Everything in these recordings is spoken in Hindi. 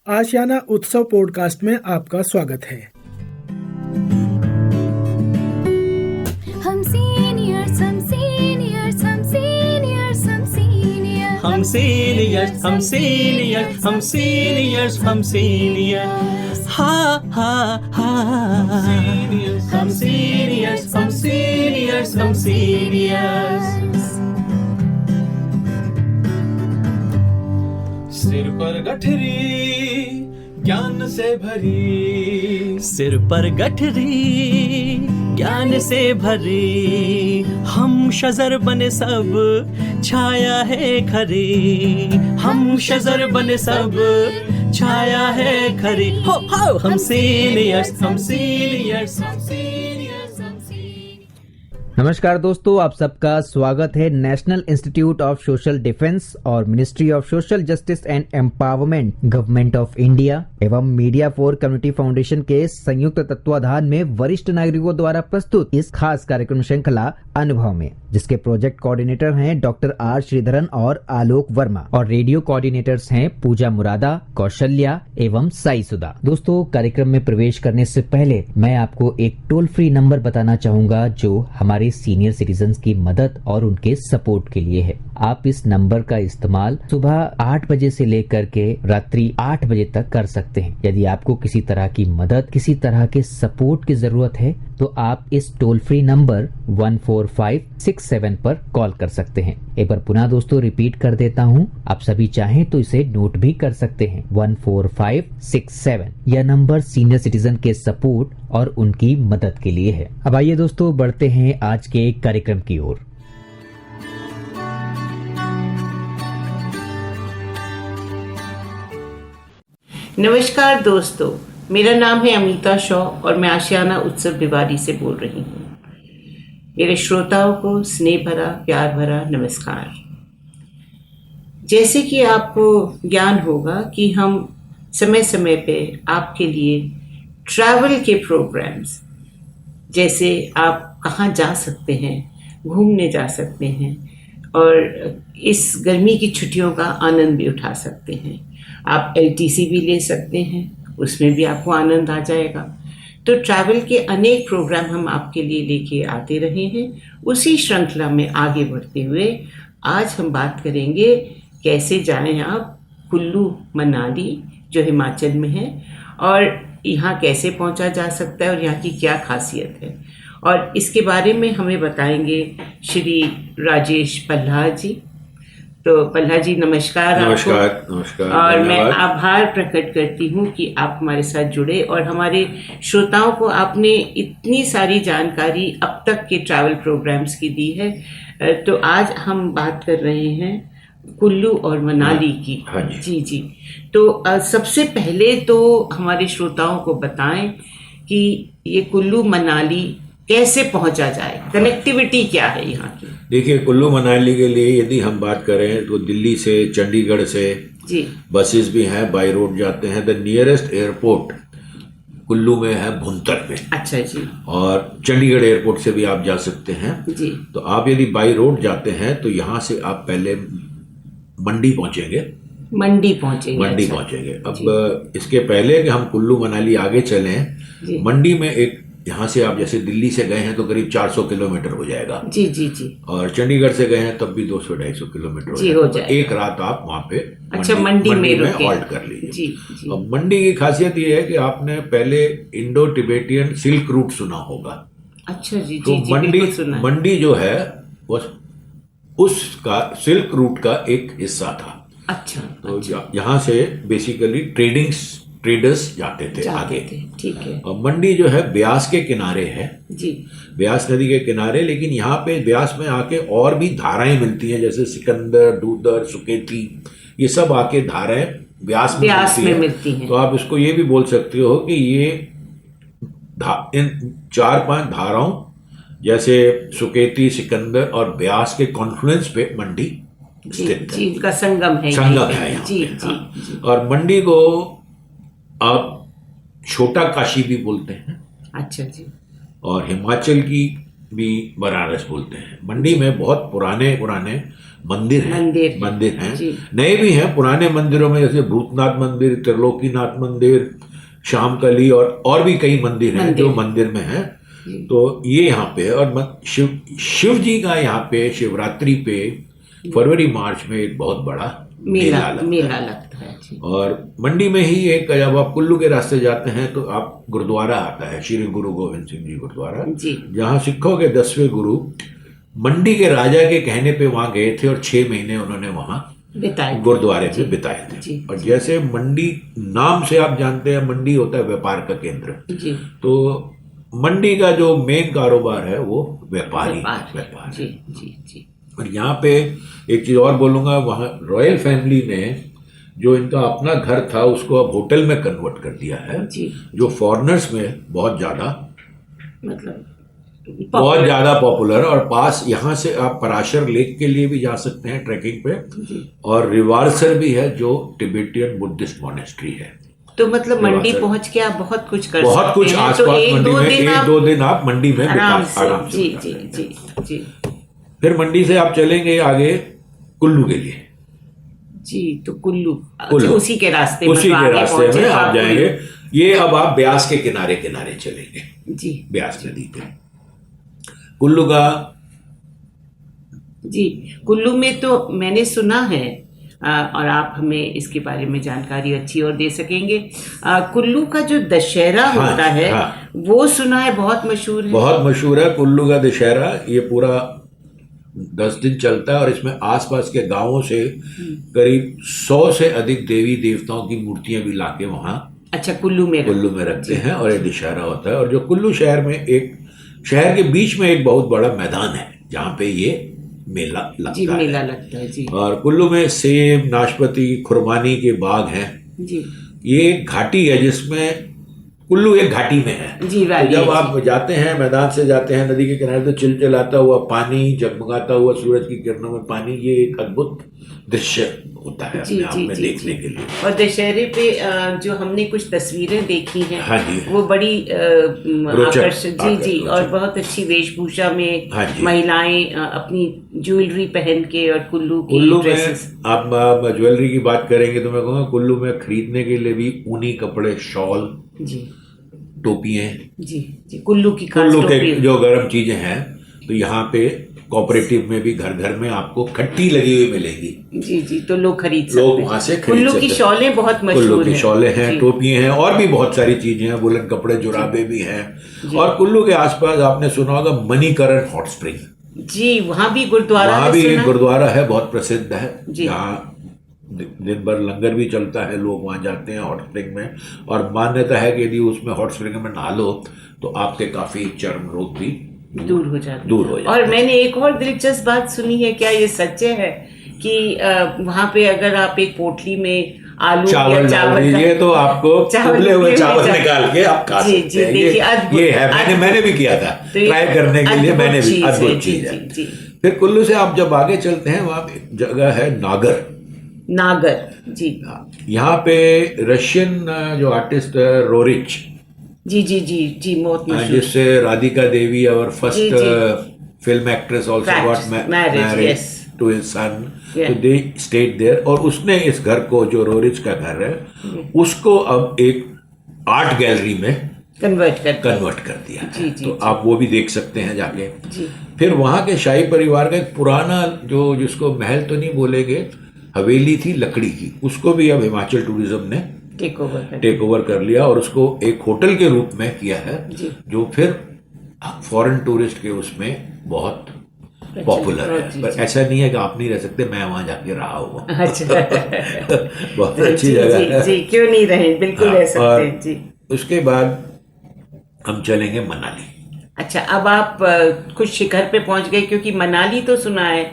आशियाना उत्सव पॉडकास्ट में आपका स्वागत है। हम सीनियर्स हम सीनियर्स हम सीनियर्स हम सीनियर्स हम सीनियर्स हम सीनियर्स हम सीनियर्स हम सीनियर्स हा हा हा हम सीनियर्स हम सीनियर्स हम सीनियर्स। सिर पर गठरी ज्ञान से भरी, सिर पर गठरी ज्ञान से भरी, हम शजर बने सब छाया है खरी, हम शजर बने सब छाया है खरी। हो हम सीनियर्स हम सीनियर्स हम सीनियर्स हम सीनियर्स। नमस्कार दोस्तों, आप सबका स्वागत है national institute of social defence और ministry of social justice and empowerment, government of India एवं मीडिया फॉर कम्युनिटी फाउंडेशन के संयुक्त तत्वाधान में वरिष्ठ नागरिकों द्वारा प्रस्तुत इस खास कार्यक्रम श्रृंखला अनुभव में, जिसके प्रोजेक्ट कोऑर्डिनेटर हैं डॉक्टर आर श्रीधरन और आलोक वर्मा और रेडियो कोऑर्डिनेटर्स हैं पूजा मुरादा, कौशल्या एवं साई सुधा। दोस्तों, कार्यक्रम में प्रवेश करने से पहले मैं आपको एक टोल फ्री नंबर बताना चाहूंगा जो हमारे सीनियर सिटीजन्स की मदद और उनके सपोर्ट के लिए है। आप इस नंबर का इस्तेमाल सुबह 8 बजे से लेकर के रात्रि 8 बजे तक कर सकते हैं। यदि आपको किसी तरह की मदद, किसी तरह के सपोर्ट की जरूरत है तो आप इस टोल फ्री नंबर 14567 पर कॉल कर सकते हैं। एक बार पुनः दोस्तों रिपीट कर देता हूँ, आप सभी चाहें तो इसे नोट भी कर सकते हैं। 14567 यह नंबर सीनियर सिटीजन के सपोर्ट और उनकी मदद के लिए है। अब आइए दोस्तों बढ़ते हैं आज के कार्यक्रम की ओर। नमस्कार दोस्तों, मेरा नाम है अमिता शॉ और मैं आशियाना उत्सव भिवाड़ी से बोल रही हूँ। मेरे श्रोताओं को स्नेह भरा, प्यार भरा नमस्कार। जैसे कि आपको ज्ञान होगा कि हम समय समय पे आपके लिए ट्रैवल के प्रोग्राम्स, जैसे आप कहाँ जा सकते हैं, घूमने जा सकते हैं और इस गर्मी की छुट्टियों का आनंद भी उठा सकते हैं। आप LTC भी ले सकते हैं, उसमें भी आपको आनंद आ जाएगा। तो ट्रैवल के अनेक प्रोग्राम हम आपके लिए लेके आते रहे हैं। उसी श्रृंखला में आगे बढ़ते हुए आज हम बात करेंगे कैसे जाएं आप कुल्लू मनाली, जो हिमाचल में है, और यहाँ कैसे पहुँचा जा सकता है और यहाँ की क्या खासियत है। और इसके बारे में हमें बताएंगे श्री राजेश पल्हा जी। तो पल्हा जी नमस्कार। नमस्कार। और मैं आभार प्रकट करती हूँ कि आप हमारे साथ जुड़े और हमारे श्रोताओं को आपने इतनी सारी जानकारी अब तक के ट्रैवल प्रोग्राम्स की दी है। तो आज हम बात कर रहे हैं कुल्लू और मनाली की। हाँ जी। जी। तो सबसे पहले तो हमारे श्रोताओं को बताएं कि ये कुल्लू मनाली कैसे पहुंचा जाए, कनेक्टिविटी क्या है यहाँ की। देखिए, कुल्लू मनाली के लिए यदि हम बात करें तो दिल्ली से, चंडीगढ़ से जी बसेस भी हैं, बाई रोड जाते हैं। द नियरेस्ट एयरपोर्ट कुल्लू में है भुंतर में। अच्छा जी। और चंडीगढ़ एयरपोर्ट से भी आप जा सकते हैं जी। तो आप यदि बाई रोड जाते हैं तो यहाँ से आप पहले मंडी पहुंचेंगे। मंडी पहुंचेंगे। अब इसके पहले कि हम कुल्लू मनाली आगे चलें, मंडी में एक, यहाँ से आप जैसे दिल्ली से गए हैं तो करीब 400 किलोमीटर हो जाएगा जी। और चंडीगढ़ से गए हैं तब भी 200-250 किलोमीटर हो जाएगा। तो एक रात आप वहाँ पे मंडी में हॉल्ट कर लीजिए जी। अब मंडी की खासियत ये है कि आपने पहले इंडो टिबेटियन सिल्क रूट सुना होगा। अच्छा जी। तो मंडी जो है वो उसका सिल्क रूट का एक हिस्सा था। अच्छा। तो यहाँ से बेसिकली ट्रेडर्स जाते थे आगे। ठीक है। और मंडी जो है ब्यास के किनारे है जी, ब्यास नदी के किनारे। लेकिन यहाँ पे ब्यास में आके और भी धाराएं मिलती हैं, जैसे सिकंदर, दूधर, सुकेती, ये सब आके धाराएं ब्यास में मिलती हैं। तो आप इसको ये भी बोल सकते हो कि ये इन 4-5 धाराओं जैसे सुकेती, सिकंदर और ब्यास के कॉन्फ्लुएंस पे मंडी स्थित है। का संगम है यहाँ जी। और मंडी को आप छोटा काशी भी बोलते हैं। अच्छा जी। और हिमाचल की भी बनारस बोलते हैं। मंडी में बहुत पुराने पुराने मंदिर हैं जी। नए भी हैं। पुराने मंदिरों में जैसे भूतनाथ मंदिर, त्रिलोकीनाथ मंदिर, श्यामकली और भी कई मंदिर हैं जो मंदिर में हैं। तो ये यहाँ पे और शिव जी का यहाँ पे शिवरात्रि पे फरवरी मार्च में एक बहुत बड़ा मेला लगता है जी। और मंडी में ही एक, जब आप कुल्लू के रास्ते जाते हैं तो आप गुरुद्वारा आता है, श्री गुरु गोविंद सिंह जी गुरुद्वारा, जहाँ सिखों के 10वें गुरु मंडी के राजा के कहने पे वहां गए थे और 6 महीने उन्होंने वहां गुरुद्वारे में बिताए थे। और जैसे मंडी नाम से आप जानते हैं, मंडी होता है व्यापार का केंद्र, तो मंडी का जो मेन कारोबार है वो व्यापार है। और यहाँ पे एक चीज और बोलूंगा, वहाँ रॉयल फैमिली ने जो इनका अपना घर था उसको अब होटल में कन्वर्ट कर दिया है, जो फॉरेनर्स में बहुत ज्यादा पॉपुलर। और पास यहाँ से आप पराशर लेक के लिए भी जा सकते हैं ट्रैकिंग पे, और रिवारसर भी है जो टिबेटियन बुद्धिस्ट मॉनेस्ट्री है। तो मतलब मंडी पहुंच के आप बहुत कुछ कर बहुत कुछ आसपास मंडी में 1-2 दिन आप मंडी में आराम से जी। फिर मंडी से आप चलेंगे आगे कुल्लू के लिए जी। तो कुल्लू उसी के रास्ते में आप जाएंगे। ये अब आप ब्यास के किनारे चलेंगे जी, ब्यास नदी पे कुल्लू का जी। कुल्लू में तो मैंने सुना है और आप हमें इसके बारे में जानकारी अच्छी और दे सकेंगे। कुल्लू का जो दशहरा होता है वो सुना है बहुत मशहूर है कुल्लू का दशहरा। ये पूरा 10 दिन चलता है और इसमें आसपास के गांवों से करीब 100 से अधिक देवी देवताओं की मूर्तियां भी लाके वहां कुल्लू में रखते हैं और ये दशहरा होता है। और जो कुल्लू शहर के बीच में एक बहुत बड़ा मैदान है जहाँ पे ये मेला लगता है जी। और कुल्लू में सेब, नाशपाती, खुरमानी के बाग हैं जी। ये एक घाटी है जिसमें कुल्लू एक घाटी में है जी। तो जब आप जाते हैं, मैदान से जाते हैं नदी के किनारे, तो चिलचिलाता हुआ पानी, जगमगाता हुआ सूरज की किरणों में पानी, ये एक अद्भुत दृश्य होता है अपने आप में देखने के लिए। और दशहरे पे जो हमने कुछ तस्वीरें देखी हैं वो बड़ी आकर्षक जी। और बहुत अच्छी वेशभूषा में महिलाएं अपनी ज्वेलरी पहन के और कुल्लू ड्रेसेस। आप ज्वेलरी की बात करेंगे तो मैं कहूँगा कुल्लू में खरीदने के लिए भी ऊनी कपड़े, शॉल जी, टोपियां जी। कुल्लू के जो गर्म चीजें हैं, तो यहाँ पे कोऑपरेटिव में भी घर घर में आपको खट्टी लगी हुई मिलेगी जी। तो लोग वहां से कुल्लू की शॉलें बहुत मशहूर हैं। कुल्लू की शॉलें हैं, टोपियां हैं और भी बहुत सारी चीजें हैं, वुलन कपड़े, जुराबे भी हैं। और कुल्लू के आसपास आपने सुना होगा मणिकरण हॉट स्प्रिंग जी, वहाँ भी गुरुद्वारा है, बहुत प्रसिद्ध है। यहाँ दिन भर लंगर भी चलता है, लोग वहां जाते हैं हॉट स्प्रिंग में। और मान्यता है कि यदि उसमें हॉट स्प्रिंग में नहा लो तो आपके काफी चर्म रोग भी दूर हो जाते। और मैंने एक और दिलचस्प बात सुनी है, क्या ये सच्चे है कि वहां पे अगर आप एक पोटली में आलू चावल दीजिए तो आपको उबले हुए चावल निकाल के आप खा सकते हैं। ये है, मैंने भी किया था ट्राई करने के लिए, मैंने भी। अद्भुत चीज है। फिर कुल्लू से आप जब आगे चलते हैं, वहां एक जगह है नागर जी। यहाँ पे रशियन जो आर्टिस्ट रोरिच जी, जिससे राधिका देवी और first film actress also got married to his son, तो दे स्टेड देयर। और उसने इस घर को, जो रोरिच का घर है, उसको अब एक आर्ट गैलरी में कन्वर्ट कर दिया है। तो आप वो भी देख सकते हैं जाके। फिर वहाँ के शाही परिवार का एक पुराना, जिसको महल तो नहीं बोलेंगे, हवेली थी लकड़ी की, उसको भी अब हिमाचल टूरिज्म ने टेक ओवर कर लिया और उसको एक होटल के रूप में किया है, जो फिर फॉरेन टूरिस्ट के उसमें बहुत पॉपुलर है। पर ऐसा नहीं है कि आप नहीं रह सकते, मैं वहां जाके रहा हुआ। बहुत अच्छी जगह है, क्यों नहीं रहे, बिल्कुल रह सकते हैं जी। उसके बाद हम चलेंगे मनाली। अच्छा, अब आप कुछ शिखर पे पहुंच गए, क्योंकि मनाली तो सुना है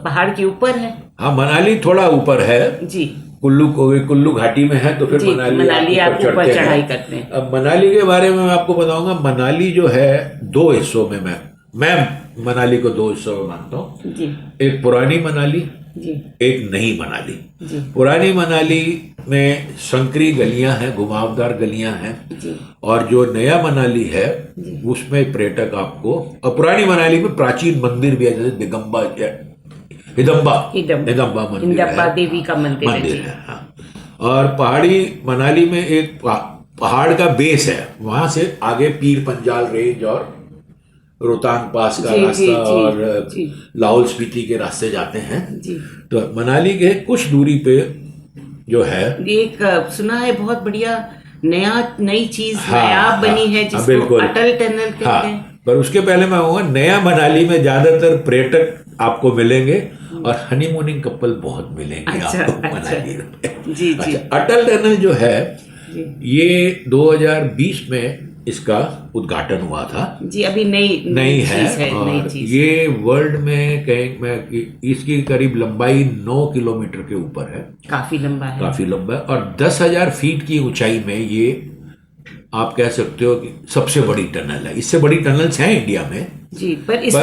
पहाड़ के ऊपर है। हाँ, मनाली थोड़ा ऊपर है जी। कुल्लू घाटी में है, तो फिर मनाली आप ऊपर चढ़ाई करते हैं। अब मनाली के बारे में मैं आपको बताऊंगा। मनाली जो है 2 हिस्सों में, मैं मनाली को 2 हिस्सों में मानता हूँ। एक पुरानी मनाली जी, एक नई मनाली। जी, पुरानी मनाली में संकरी गलियां हैं, घुमावदार गलियां हैं, जी, और जो नया मनाली है उसमें पर्यटक आपको, और पुरानी मनाली में प्राचीन मंदिर भी है, जैसे दिगंबा हिडम्बा मंदिर हिडम्बा है, देवी का मंदिर है। हाँ। और पहाड़ी मनाली में एक पहाड़ का बेस है, वहां से आगे पीर पंजाल रेंज और रोहतांग पास का रास्ता और लाहौल स्पीति के रास्ते जाते हैं। जी। तो मनाली के कुछ दूरी पे जो है एक सुना है बहुत बढ़िया नई चीज नायाब बनी है, जिसको अटल टनल कहते हैं। पर उसके पहले मैं कहूँगा, नया मनाली में ज्यादातर पर्यटक आपको मिलेंगे और हनीमूनिंग कपल बहुत मिलेंगे आपको मनाली में। जी, जी। अटल टनल जो है ये 2020 में इसका उद्घाटन हुआ था। जी, अभी नई है और नई चीज। ये वर्ल्ड में इसकी करीब लंबाई 9 किलोमीटर के ऊपर है। काफी लंबा है और 10,000 फीट की ऊंचाई में ये आप कह सकते हो कि सबसे बड़ी टनल है। इससे बड़ी टनल्स हैं इंडिया में जी, पर इस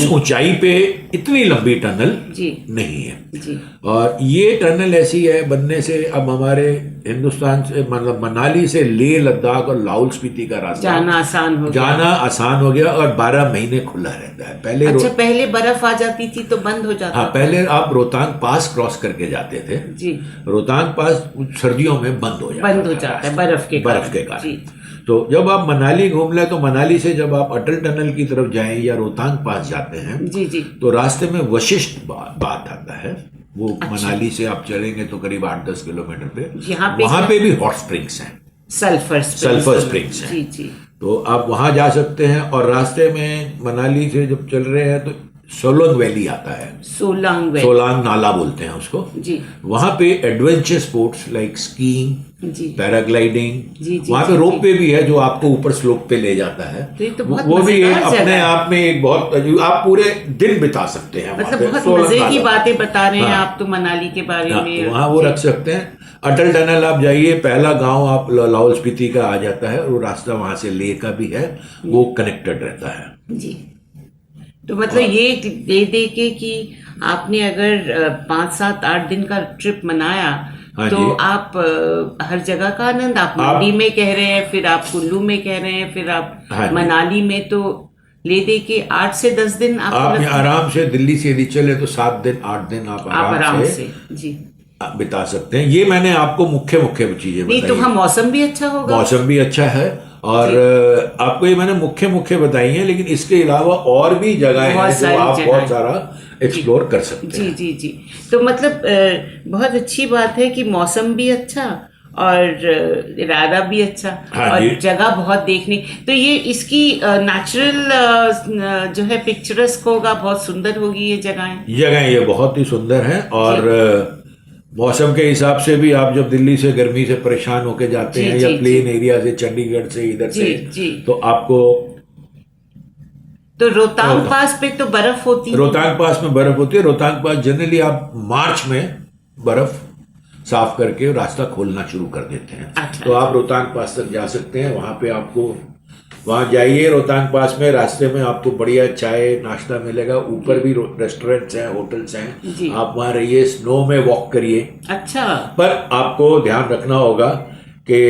ऊंचाई पे इतनी लंबी टनल जी नहीं है जी। और ये टनल ऐसी है बनने से अब हमारे हिंदुस्तान से, मतलब मनाली से लेह लद्दाख और लाहौल स्पीति का रास्ता जाना आसान हो गया और 12 महीने खुला रहता है। पहले बर्फ आ जाती थी तो बंद हो जाता। हाँ, पहले आप रोहतांग पास क्रॉस करके जाते थे जी। रोहतांग पास सर्दियों में बंद हो जाता है बर्फ के कारण। तो जब आप मनाली घूम ले तो मनाली से जब आप अटल टनल की तरफ जाएं या रोहतांग पास जाते हैं जी जी, तो रास्ते में वशिष्ठ बात आता है। वो मनाली से आप चलेंगे तो करीब 8-10 किलोमीटर पे वहां पे भी हॉट स्प्रिंग्स हैं, सल्फर स्प्रिंग्स हैं। जी जी। तो आप वहां जा सकते हैं। और रास्ते में मनाली से जब चल रहे हैं तो सोलंग वैली आता है, सोलांग नाला बोलते हैं उसको जी। वहां पे adventure sports like skiing, paragliding, वहां पे रोप पे भी है जो आपको ऊपर स्लोप पे ले जाता है। तो वो भी अपने आप में एक बहुत, आप पूरे दिन बिता सकते हैं। मतलब बहुत मजे की बातें बता रहे हैं आप तो मनाली के बारे में। वहाँ वो रख सकते हैं। अटल टनल आप जाइए, पहला गांव आप लाहौल स्पीति का आ जाता है, वो रास्ता वहां से लेह का भी है, वो कनेक्टेड रहता है जी। तो मतलब ये दे के कि आपने अगर 5, 7, 8 दिन का ट्रिप मनाया तो आप हर जगह का आनंद, आप मंडी में कह रहे हैं, फिर आप कुल्लू में कह रहे हैं, फिर आप मनाली में, तो ले दे के 8 से 10 दिन आप आराम से दिल्ली से यदि चले तो 7 दिन 8 दिन आप आराम से जी बिता सकते हैं। ये मैंने आपको मुख्य चीजें बताई। तो हाँ, मौसम भी अच्छा होगा, मौसम भी अच्छा है और आपको ये मैंने मुख्य बताई है, लेकिन इसके अलावा और भी जगह है जो आप बहुत सारा एक्सप्लोर कर सकते हैं। जी जी जी। तो मतलब बहुत अच्छी बात है कि मौसम भी अच्छा और इरादा भी अच्छा और जगह बहुत देखने। तो ये इसकी नेचुरल जो है पिक्चरस्क होगा, बहुत सुंदर होगी ये जगहें ये बहुत ही सुंदर है। और मौसम के हिसाब से भी आप जब दिल्ली से गर्मी से परेशान होके जाते हैं या प्लेन एरिया से, चंडीगढ़ से, इधर से, तो आपको तो रोहतांग पास पे तो बर्फ होती है। रोहतांग पास में बर्फ होती है। रोहतांग पास जनरली आप मार्च में बर्फ साफ करके रास्ता खोलना शुरू कर देते हैं। तो आप रोहतांग पास तक जा सकते हैं। वहां पे आपको, वहां जाइए रोहतांग पास में, रास्ते में आपको बढ़िया चाय नाश्ता मिलेगा। ऊपर भी रेस्टोरेंट्स हैं, होटल्स हैं, आप वहां रहिए, स्नो में वॉक करिए। अच्छा। पर आपको ध्यान रखना होगा कि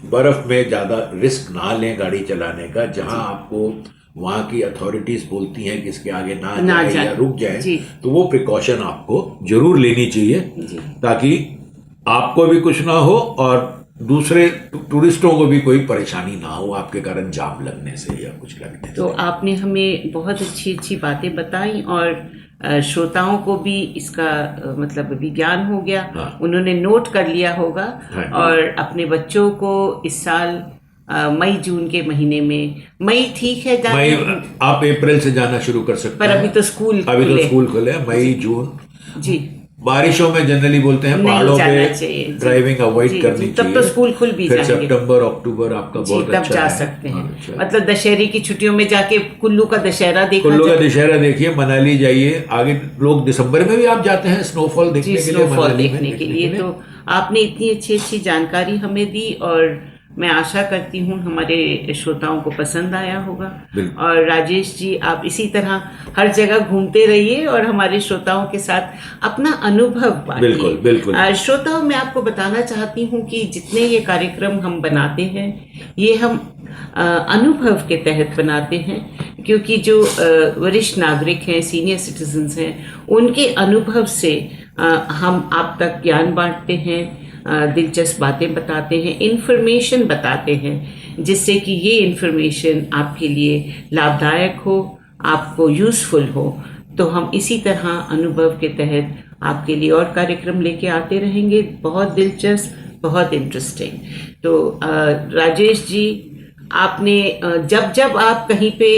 बर्फ में ज्यादा रिस्क ना लें गाड़ी चलाने का। जहां आपको वहां की अथॉरिटीज बोलती हैं कि इसके आगे ना जाए या रुक जाए, तो वो प्रिकॉशन आपको जरूर लेनी चाहिए ताकि आपको भी कुछ ना हो और दूसरे टूरिस्टों को भी कोई परेशानी ना हो आपके कारण जाम लगने से या कुछ लगने से। तो आपने हमें बहुत अच्छी बातें बताई और श्रोताओं को भी इसका मतलब विज्ञान हो गया। उन्होंने नोट कर लिया होगा और अपने बच्चों को इस साल मई जून के महीने में, मई ठीक है जाने, आप अप्रैल से जाना शुरू कर सकते हैं। पर अभी तो स्कूल खुले, मई जून जी। बारिशों में जनरली बोलते हैं पहाड़ों पे ड्राइविंग अवॉइड करनी चाहिए। तब तो स्कूल खुल भी जाएंगे। सितंबर अक्टूबर आपका बहुत अच्छा है, तब जा सकते हैं। मतलब दशहरे की छुट्टियों में जाके कुल्लू का दशहरा देखिए, मनाली जाइए। आगे लोग दिसंबर में भी आप जाते हैं स्नोफॉल देखने के लिए। तो आपने इतनी अच्छी जानकारी हमें दी और मैं आशा करती हूँ हमारे श्रोताओं को पसंद आया होगा। और राजेश जी, आप इसी तरह हर जगह घूमते रहिए और हमारे श्रोताओं के साथ अपना अनुभव बांटिए। बिल्कुल बिल्कुल। श्रोताओं, मैं आपको बताना चाहती हूँ कि जितने ये कार्यक्रम हम बनाते हैं, ये हम अनुभव के तहत बनाते हैं, क्योंकि जो वरिष्ठ नागरिक हैं, सीनियर सिटीजन्स हैं, उनके अनुभव से हम आप तक ज्ञान बांटते हैं, दिलचस्प बातें बताते हैं, इन्फॉर्मेशन बताते हैं, जिससे कि ये इन्फॉर्मेशन आपके लिए लाभदायक हो, आपको यूज़फुल हो। तो हम इसी तरह अनुभव के तहत आपके लिए और कार्यक्रम लेके आते रहेंगे, बहुत दिलचस्प, बहुत इंटरेस्टिंग। तो राजेश जी, आपने जब जब आप कहीं पे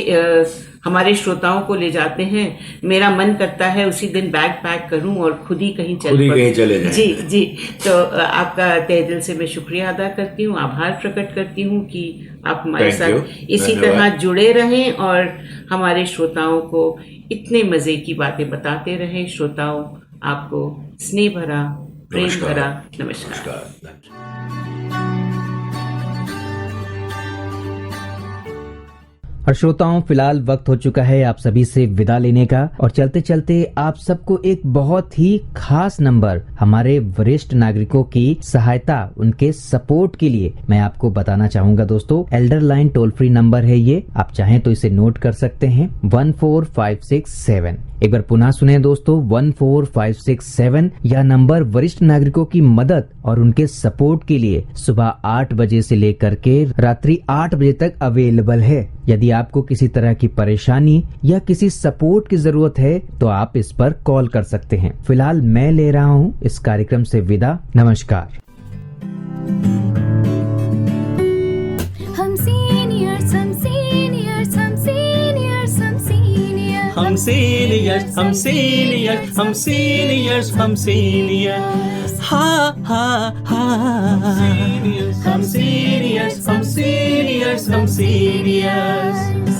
हमारे श्रोताओं को ले जाते हैं, मेरा मन करता है उसी दिन बैग पैक करूं और खुद ही कहीं चले जाएं। जी जी। तो आपका तहे दिल से मैं शुक्रिया अदा करती हूं, आभार प्रकट करती हूं कि आप हमारे साथ इसी तरह जुड़े रहें और हमारे श्रोताओं को इतने मजे की बातें बताते रहें। श्रोताओं, आपको स्नेह भरा, प्रेम भरा नमस्कार। और श्रोताओं, फिलहाल वक्त हो चुका है आप सभी से विदा लेने का। और चलते चलते आप सबको एक बहुत ही खास नंबर हमारे वरिष्ठ नागरिकों की सहायता, उनके सपोर्ट के लिए मैं आपको बताना चाहूंगा दोस्तों। Elder line toll free number है ये, आप चाहें तो इसे नोट कर सकते हैं, 14567। एक बार पुनः सुने दोस्तों, 14567। यह नंबर वरिष्ठ नागरिकों की मदद और उनके सपोर्ट के लिए सुबह 8 बजे से लेकर के रात्रि 8 बजे तक अवेलेबल है। यदि आपको किसी तरह की परेशानी या किसी सपोर्ट की जरूरत है तो आप इस पर कॉल कर सकते हैं। फिलहाल मैं ले रहा हूं इस कार्यक्रम से विदा। नमस्कार। हम सीनियर्स, हम सीनियर्स, हम सीनियर्स, हम सीनियर्स, हम सीनियर्स, हम सीनियर्स, हम सीनियर्स, हम सीनियर्स, हा हा हा, हम सीनियर्स, हम सीनियर्स, हम सीनियर्स।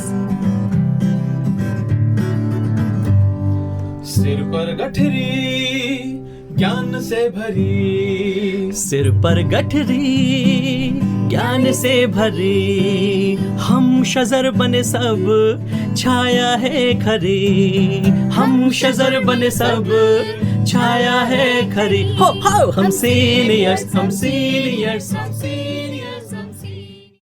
सिर पर गठरी ज्ञान से भरी, सिर पर गठरी ज्ञान से भरी, हम शजर बने सब छाया है खरी, हम शजर बने सब छाया है खरी। हो हम सीनियर्स, हम सीनियर्स, हम सीनियर्स।